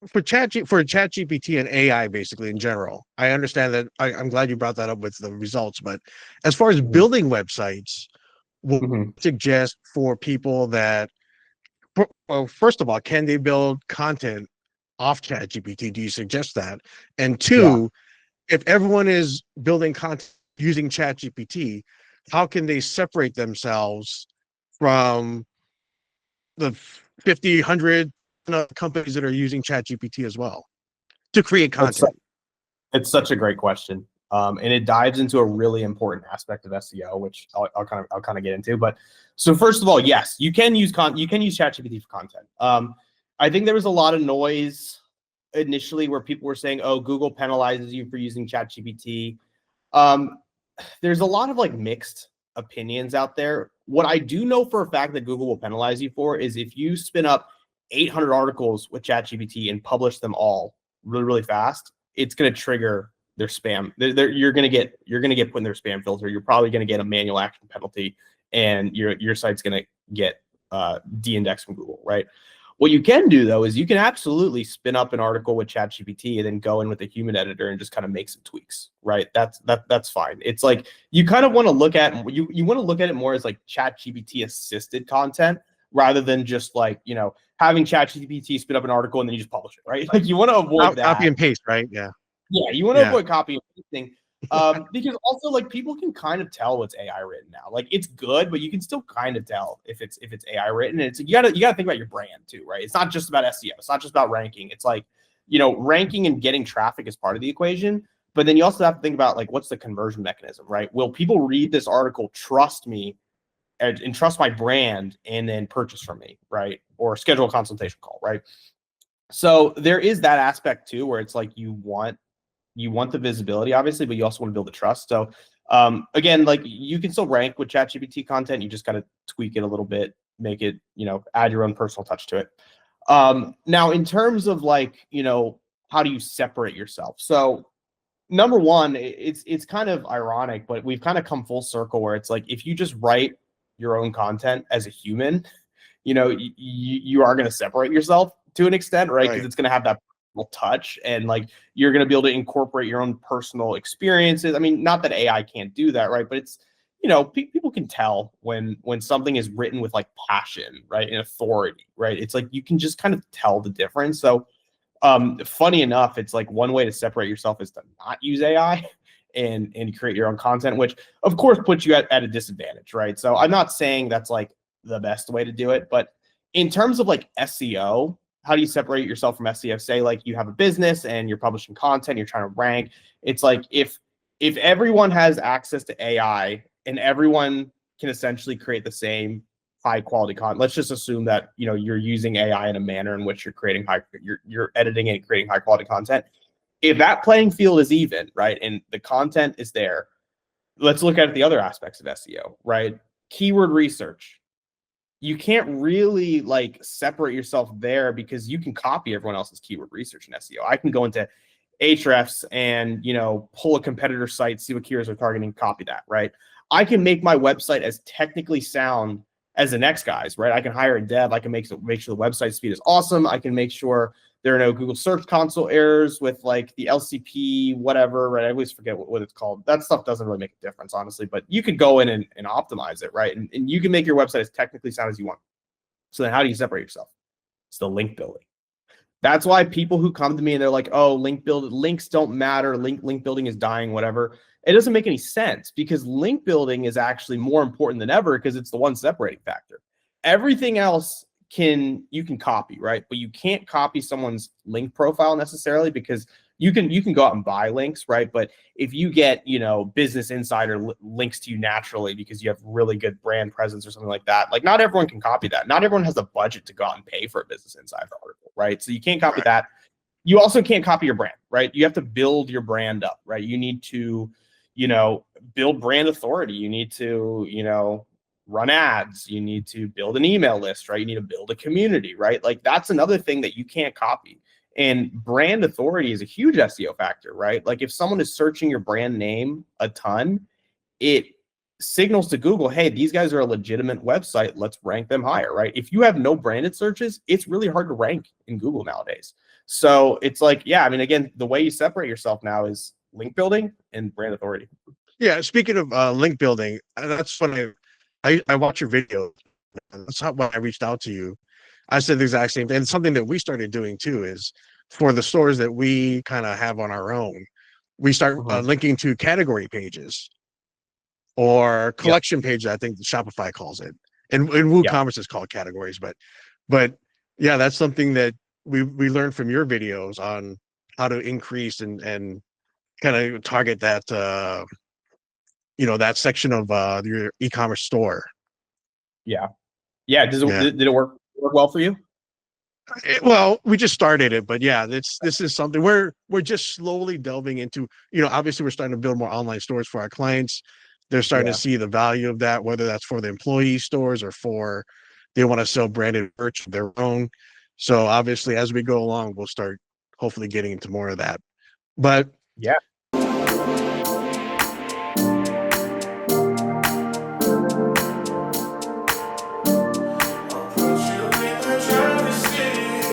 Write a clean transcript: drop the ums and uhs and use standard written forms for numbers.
for ChatGPT and AI basically in general, I understand that. I'm glad you brought that up with the results. But as far as Mhm. building websites, what Mhm. suggest for people that, well, first of all, can they build content off ChatGPT? Do you suggest that? And Yeah. two, if everyone is building content using ChatGPT, how can they separate themselves from the 50, 100 companies that are using ChatGPT as well to create It's content? it's such a great question. And it dives into a really important aspect of SEO, which I'll kind of get into. But so first of all, yes, you can use ChatGPT for content. I think there was a lot of noise initially where people were saying, "Oh, Google penalizes you for using ChatGPT." Um, there's a lot of like mixed opinions out there. What I do know for a fact that Google will penalize you for is if you spin up 800 articles with ChatGPT and publish them all really, really fast, it's going to trigger their spam. You're going to get put in their spam filter. You're probably going to get a manual action penalty, and your site's going to get de-indexed from Google, right? What you can do though is you can absolutely spin up an article with ChatGPT and then go in with a human editor and just kind of make some tweaks, right? That's fine. It's like you kind of want to look at you want to look at it more as like ChatGPT assisted content rather than just like having ChatGPT spin up an article and then you just publish it, right? Like you want to avoid Copy that. and paste, right? Yeah. Yeah, you want to Yeah. avoid copy and pasting. Because also like people can kind of tell what's AI written now. Like it's good, but you can still kind of tell if it's AI written. And it's you gotta think about your brand too, right? It's not just about SEO. It's not just about ranking. It's like, ranking and getting traffic is part of the equation. But then you also have to think about like what's the conversion mechanism, right? Will people read this article, trust me, and trust my brand, and then purchase from me, right? Or schedule a consultation call, right? So there is that aspect too, where it's like you want the visibility, obviously, but you also want to build the trust. So again, like you can still rank with ChatGPT content. You just got to tweak it a little bit, make it, add your own personal touch to it. Now, in terms of like, how do you separate yourself? So number one, it's kind of ironic, but we've kind of come full circle where it's like if you just write your own content as a human, you are going to separate yourself to an extent, right? Because Right. it's going to have that personal touch, and like you're going to be able to incorporate your own personal experiences. I mean, not that AI can't do that, right? But it's people can tell when something is written with like passion, right, and authority, right? It's like you can just kind of tell the difference. So funny enough, it's like one way to separate yourself is to not use AI and create your own content, which of course puts you at a disadvantage, right? So I'm not saying that's like the best way to do it, but in terms of like SEO, how do you separate yourself from SEO? Say like you have a business and you're publishing content, you're trying to rank. It's like if everyone has access to AI and everyone can essentially create the same high quality content. Let's just assume that you're using AI in a manner in which you're creating you're editing and creating high quality content. If that playing field is even, right, and the content is there, let's look at the other aspects of SEO, right? Keyword research. You can't really like separate yourself there because you can copy everyone else's keyword research in SEO. I can go into Ahrefs and pull a competitor site, see what keywords are targeting, copy that, right? I can make my website as technically sound as the next guy's, right? I can hire a dev. I can make sure the website speed is awesome. I can make sure there are no Google Search Console errors with like the LCP, whatever, right? I always forget what it's called. That stuff doesn't really make a difference, honestly, but you could go in and optimize it, right? And you can make your website as technically sound as you want. So then how do you separate yourself? It's the link building. That's why people who come to me and they're like, "Oh, links don't matter. Link building is dying, whatever." It doesn't make any sense because link building is actually more important than ever because it's the one separating factor. Everything else you can copy, right? But you can't copy someone's link profile necessarily because you can go out and buy links, right? But if you get, Business Insider links to you naturally because you have really good brand presence or something like that, like not everyone can copy that. Not everyone has the budget to go out and pay for a Business Insider article, right? So you can't copy Right. that. You also can't copy your brand, right? You have to build your brand up, right? You need to, build brand authority. You need to, run ads. You need to build an email list, right? You need to build a community, right? Like that's another thing that you can't copy. And brand authority is a huge SEO factor, right? Like if someone is searching your brand name a ton, it signals to Google, hey, these guys are a legitimate website. Let's rank them higher, right? If you have no branded searches, it's really hard to rank in Google nowadays. So it's like, yeah, I mean, again, the way you separate yourself now is link building and brand authority. Yeah, speaking of link building, that's when I watch your video. That's how when I reached out to you. I said the exact same thing. And something that we started doing too is for the stores that we kind of have on our own, we start linking to category pages or collection pages. I think Shopify calls it, and WooCommerce is called categories. But yeah, that's something that we learned from your videos on how to increase and kind of target that that section of your e-commerce store. Yeah. Does it, Yeah. did it work well for you? Well, we just started it, but yeah, this is something we're just slowly delving into. Obviously we're starting to build more online stores for our clients. They're starting to see the value of that, whether that's for the employee stores or for they want to sell branded merch of their own. So obviously as we go along, we'll start hopefully getting into more of that. But Yeah.